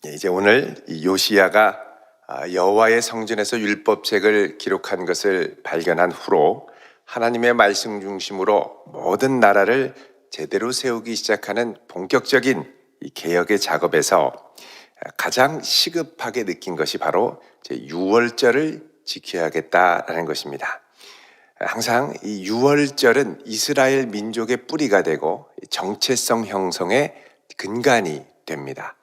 이제 오늘 이 요시야가 여호와의 성전에서 율법책을 기록한 것을 발견한 후로 하나님의 말씀 중심으로 모든 나라를 제대로 세우기 시작하는 본격적인 이 개혁의 작업에서 가장 시급하게 느낀 것이 바로 유월절을 지켜야겠다라는 것입니다. 항상 이 유월절은 이스라엘 민족의 뿌리가 되고 정체성 형성의 근간이 됩니다.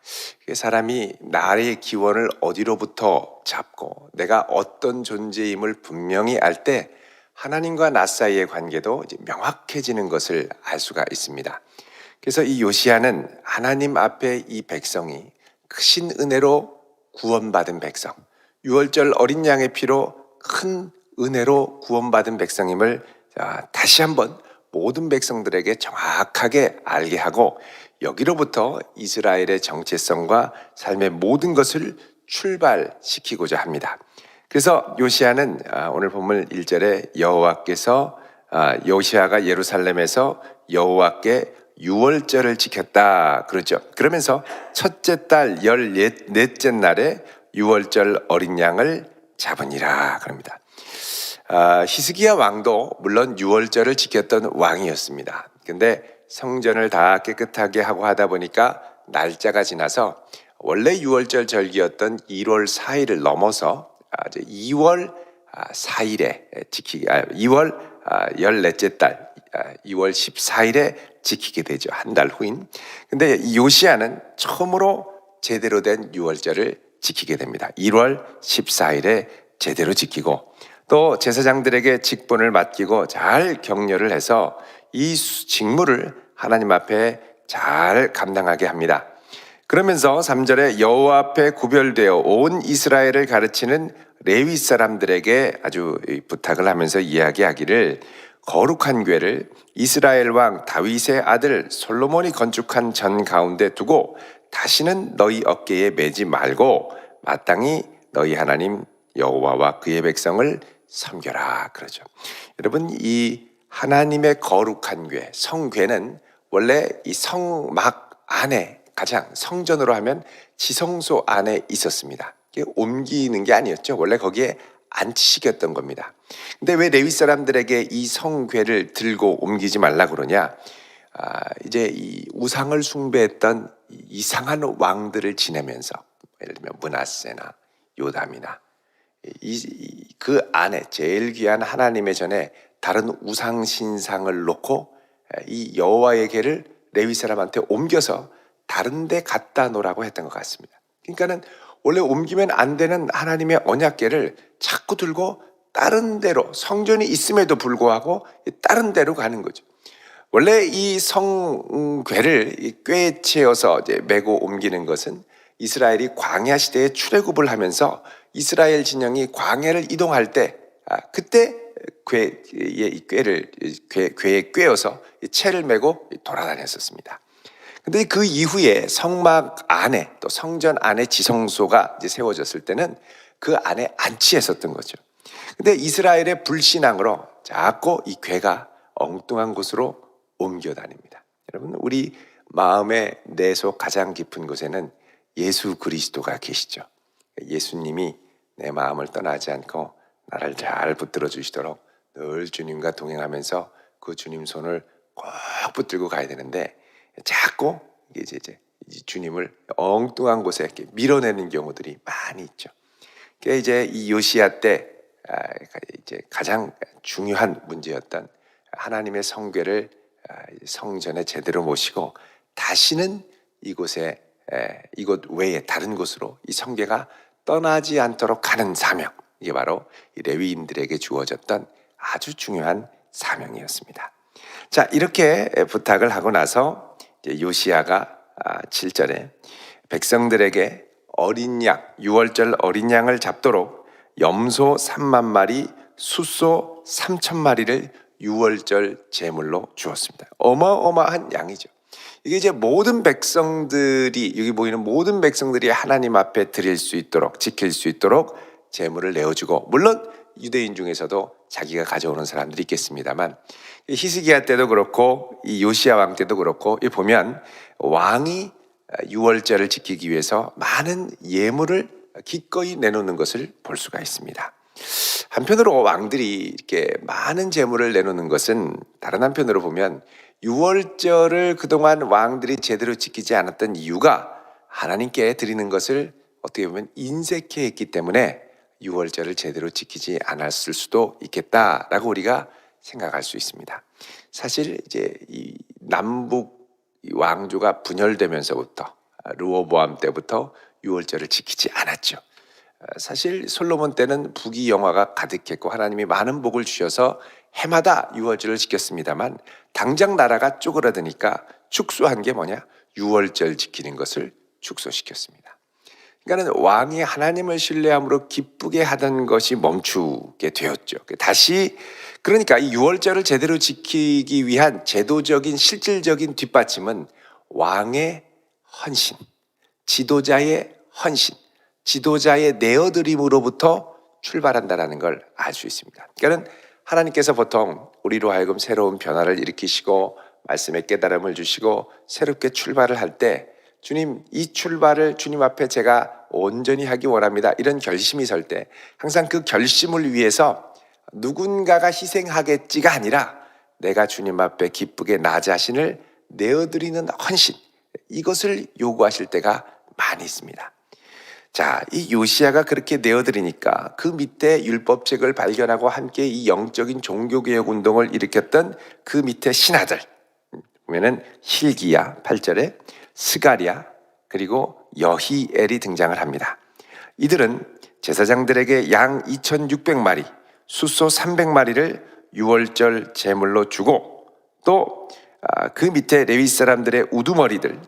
사람이 나의 기원을 어디로부터 잡고 내가 어떤 존재임을 분명히 알 때 하나님과 나 사이의 관계도 이제 명확해지는 것을 알 수가 있습니다. 그래서 이 요시야는 하나님 앞에 이 백성이 크신 은혜로 구원받은 백성, 유월절 어린 양의 피로 큰 은혜로 구원받은 백성임을 다시 한번 모든 백성들에게 정확하게 알게 하고 여기로부터 이스라엘의 정체성과 삶의 모든 것을 출발시키고자 합니다. 그래서 요시야는 오늘 본문 1절에 여호와께서 요시야가 예루살렘에서 여호와께 유월절을 지켰다 그러죠. 그러면서 첫째 달 14째 날에 유월절 어린 양을 잡으니라 그럽니다. 히스기야 왕도 물론 유월절을 지켰던 왕이었습니다. 근데 성전을 다 깨끗하게 하고 하다 보니까 날짜가 지나서 원래 유월절 절기였던 1월 4일을 넘어서 2월 4일에 지키게 2월 14째 달 2월 14일에 지키게 되죠. 한 달 후인. 근데 요시야는 처음으로 제대로 된 유월절을 지키게 됩니다. 1월 14일에 제대로 지키고 또 제사장들에게 직분을 맡기고 잘 격려를 해서 이 직무를 하나님 앞에 잘 감당하게 합니다. 그러면서 3절에 여호와 앞에 구별되어 온 이스라엘을 가르치는 레위 사람들에게 아주 부탁을 하면서 이야기하기를 거룩한 궤를 이스라엘 왕 다윗의 아들 솔로몬이 건축한 전 가운데 두고 다시는 너희 어깨에 매지 말고 마땅히 너희 하나님 여호와와 그의 백성을 섬겨라 그러죠. 여러분 이 하나님의 거룩한 궤, 성궤는 원래 이 성막 안에 가장 성전으로 하면 지성소 안에 있었습니다. 이게 옮기는 게 아니었죠. 원래 거기에 안치시켰던 겁니다. 근데 왜 레위 사람들에게 이 성궤를 들고 옮기지 말라 그러냐? 이제 이 우상을 숭배했던 이상한 왕들을 지내면서 예를 들면 므낫세나 요담이나 그 안에 제일 귀한 하나님의 전에 다른 우상 신상을 놓고 이 여호와의 궤를 레위 사람한테 옮겨서 다른 데 갖다 놓으라고 했던 것 같습니다. 그러니까는 원래 옮기면 안 되는 하나님의 언약궤를 자꾸 들고 다른 데로 성전이 있음에도 불구하고 다른 데로 가는 거죠. 원래 이 성궤를 꾀에 채워서 이제 메고 옮기는 것은 이스라엘이 광야 시대에 출애굽을 하면서 이스라엘 진영이 광야를 이동할 때 그때 궤에 꿰어서 채를 메고 돌아다녔었습니다. 근데 그 이후에 성막 안에 또 성전 안에 지성소가 이제 세워졌을 때는 그 안에 안치했었던 거죠. 근데 이스라엘의 불신앙으로 자꾸 이 궤가 엉뚱한 곳으로 옮겨 다닙니다. 여러분 우리 마음의 내속 가장 깊은 곳에는 예수 그리스도가 계시죠. 예수님이 내 마음을 떠나지 않고 나를 잘 붙들어 주시도록 늘 주님과 동행하면서 그 주님 손을 꼭 붙들고 가야 되는데 자꾸 이제 주님을 엉뚱한 곳에 이렇게 밀어내는 경우들이 많이 있죠. 그게 이제 이 요시야 때 이제 가장 중요한 문제였던 하나님의 성궤를 성전에 제대로 모시고 다시는 이곳에 이곳 외에 다른 곳으로 이 성궤가 떠나지 않도록 하는 사명, 이게 바로 이 레위인들에게 주어졌던 아주 중요한 사명이었습니다. 자, 이렇게 부탁을 하고 나서 이제 요시야가 7절에 백성들에게 어린 양, 유월절 어린 양을 잡도록 염소 3만 마리, 숫소 3천 마리를 유월절 제물로 주었습니다. 어마어마한 양이죠. 이게 이제 모든 백성들이 여기 보이는 모든 백성들이 하나님 앞에 드릴 수 있도록 지킬 수 있도록 제물을 내어주고 물론 유대인 중에서도 자기가 가져오는 사람들이 있겠습니다만 히스기야 때도 그렇고 이 요시야 왕 때도 그렇고 이 보면 왕이 유월절을 지키기 위해서 많은 예물을 기꺼이 내놓는 것을 볼 수가 있습니다. 한편으로 왕들이 이렇게 많은 재물을 내놓는 것은 다른 한편으로 보면 유월절을 그동안 왕들이 제대로 지키지 않았던 이유가 하나님께 드리는 것을 어떻게 보면 인색해 했기 때문에 유월절을 제대로 지키지 않았을 수도 있겠다라고 우리가 생각할 수 있습니다. 사실 이제 이 남북 왕조가 분열되면서부터 르호보암 때부터 유월절을 지키지 않았죠. 사실 솔로몬 때는 북이 영화가 가득했고 하나님이 많은 복을 주셔서 해마다 유월절을 지켰습니다만 당장 나라가 쪼그라드니까 축소한 게 뭐냐? 유월절 지키는 것을 축소시켰습니다. 그러니까는 왕이 하나님을 신뢰함으로 기쁘게 하던 것이 멈추게 되었죠. 다시 그러니까 이 유월절을 제대로 지키기 위한 제도적인 실질적인 뒷받침은 왕의 헌신, 지도자의 헌신, 지도자의 내어드림으로부터 출발한다라는 걸 알 수 있습니다. 그러니까 하나님께서 보통 우리로 하여금 새로운 변화를 일으키시고 말씀의 깨달음을 주시고 새롭게 출발을 할 때 주님, 이 출발을 주님 앞에 제가 온전히 하기 원합니다. 이런 결심이 설 때 항상 그 결심을 위해서 누군가가 희생하겠지가 아니라 내가 주님 앞에 기쁘게 나 자신을 내어드리는 헌신, 이것을 요구하실 때가 많이 있습니다. 자, 이 요시야가 그렇게 내어드리니까 그 밑에 율법책을 발견하고 함께 이 영적인 종교개혁 운동을 일으켰던 그 밑에 신하들 보면은 hil기야 8절에 스가랴 그리고 여히엘이 등장을 합니다. 이들은 제사장들에게 양 2,600마리, 숫소 300마리를 유월절 제물로 주고 또 그 밑에 레위 사람들의 우두머리들도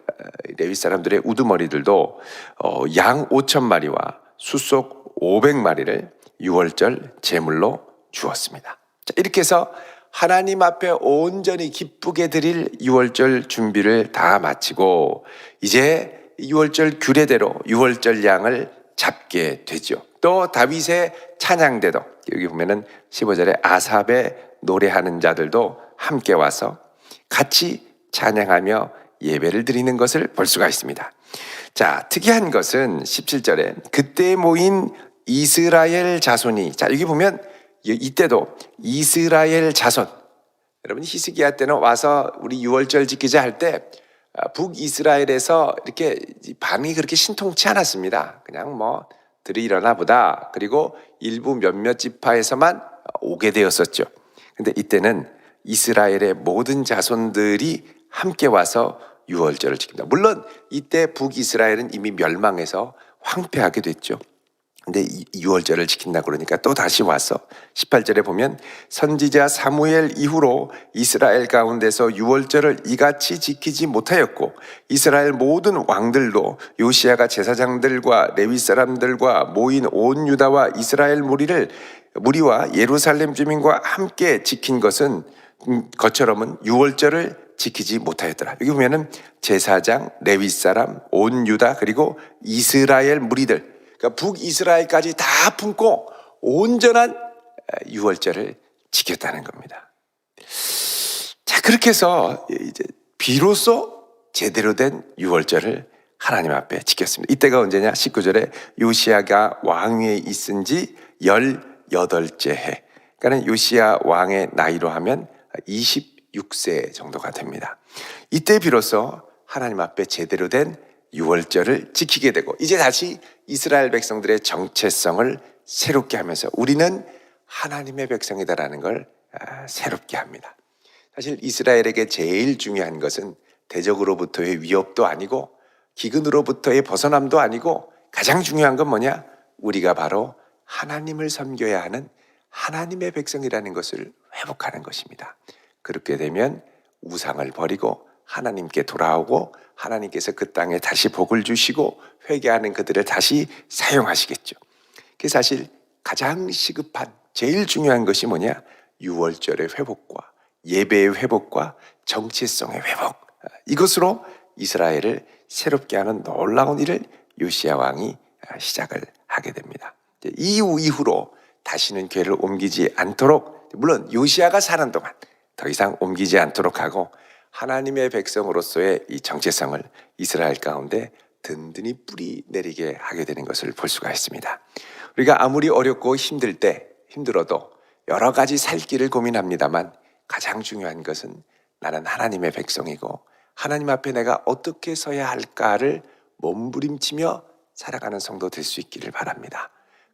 양 5,000마리와 숫소 500마리를 유월절 제물로 주었습니다. 자, 이렇게 해서 하나님 앞에 온전히 기쁘게 드릴 유월절 준비를 다 마치고 이제 유월절 규례대로 유월절 양을 잡게 되죠. 또 다윗의 찬양대도 여기 보면은 15절에 아삽의 노래하는 자들도 함께 와서 같이 찬양하며 예배를 드리는 것을 볼 수가 있습니다. 자, 특이한 것은 17절에 그때 모인 이스라엘 자손이, 자 여기 보면 이때도 이스라엘 자손, 여러분 히스기야 때는 와서 우리 유월절 지키자 할 때 북이스라엘에서 이렇게 반응이 그렇게 신통치 않았습니다. 그냥 뭐 들이 일어나 보다. 그리고 일부 몇몇 지파에서만 오게 되었었죠. 근데 이때는 이스라엘의 모든 자손들이 함께 와서 유월절을 지킵니다. 물론 이때 북이스라엘은 이미 멸망해서 황폐하게 됐죠. 근데 유월절을 지킨다 그러니까 또 다시 와서 18절에 보면 선지자 사무엘 이후로 이스라엘 가운데서 유월절을 이같이 지키지 못하였고 이스라엘 모든 왕들도 요시야가 제사장들과 레위 사람들과 모인 온 유다와 이스라엘 무리와 예루살렘 주민과 함께 지킨 것처럼은 유월절을 지키지 못하였더라. 여기 보면은 제사장, 레위 사람, 온 유다 그리고 이스라엘 무리들, 그러니까 북이스라엘까지 다 품고 온전한 유월절을 지켰다는 겁니다. 자, 그렇게 해서 이제 비로소 제대로 된 유월절을 하나님 앞에 지켰습니다. 이때가 언제냐? 19절에 요시야가 왕위에 있은 지 18째 해. 그러니까 요시야 왕의 나이로 하면 26세 정도가 됩니다. 이때 비로소 하나님 앞에 제대로 된 유월절을 지키게 되고 이제 다시 이스라엘 백성들의 정체성을 새롭게 하면서 우리는 하나님의 백성이다라는 걸 새롭게 합니다. 사실 이스라엘에게 제일 중요한 것은 대적으로부터의 위협도 아니고 기근으로부터의 벗어남도 아니고 가장 중요한 건 뭐냐? 우리가 바로 하나님을 섬겨야 하는 하나님의 백성이라는 것을 회복하는 것입니다. 그렇게 되면 우상을 버리고 하나님께 돌아오고 하나님께서 그 땅에 다시 복을 주시고 회개하는 그들을 다시 사용하시겠죠. 그게 사실 가장 시급한 제일 중요한 것이 뭐냐? 유월절의 회복과 예배의 회복과 정체성의 회복, 이것으로 이스라엘을 새롭게 하는 놀라운 일을 요시야 왕이 시작을 하게 됩니다. 이후로 다시는 궤를 옮기지 않도록, 물론 요시야가 사는 동안 더 이상 옮기지 않도록 하고 하나님의 백성으로서의 이 정체성을 이스라엘 가운데 든든히 뿌리 내리게 하게 되는 것을 볼 수가 있습니다. 우리가 아무리 어렵고 힘들어도 여러 가지 살 길을 고민합니다만 가장 중요한 것은 나는 하나님의 백성이고 하나님 앞에 내가 어떻게 서야 할까를 몸부림치며 살아가는 성도 될 수 있기를 바랍니다.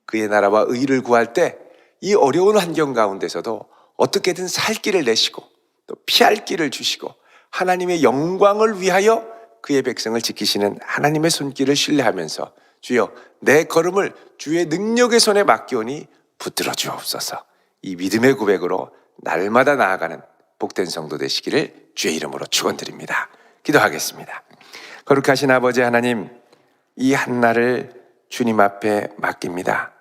그의 나라와 의를 구할 때 이 어려운 환경 가운데서도 어떻게든 살 길을 내시고 또 피할 길을 주시고 하나님의 영광을 위하여 그의 백성을 지키시는 하나님의 손길을 신뢰하면서 주여 내 걸음을 주의 능력의 손에 맡기오니 붙들어 주옵소서. 이 믿음의 고백으로 날마다 나아가는 복된 성도 되시기를 주의 이름으로 축원드립니다. 기도하겠습니다. 거룩하신 아버지 하나님, 이 한날을 주님 앞에 맡깁니다.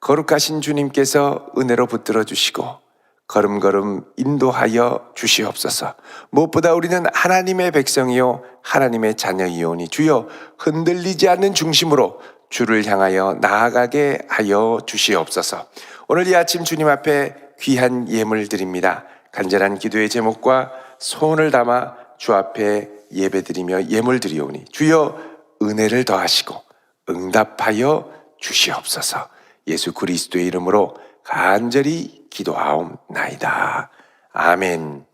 거룩하신 주님께서 은혜로 붙들어 주시고 걸음걸음 인도하여 주시옵소서. 무엇보다 우리는 하나님의 백성이요 하나님의 자녀이오니 주여 흔들리지 않는 중심으로 주를 향하여 나아가게 하여 주시옵소서. 오늘 이 아침 주님 앞에 귀한 예물 드립니다. 간절한 기도의 제목과 소원을 담아 주 앞에 예배드리며 예물 드리오니 주여 은혜를 더하시고 응답하여 주시옵소서. 예수 그리스도의 이름으로 간절히 기도하옵나이다. 아멘.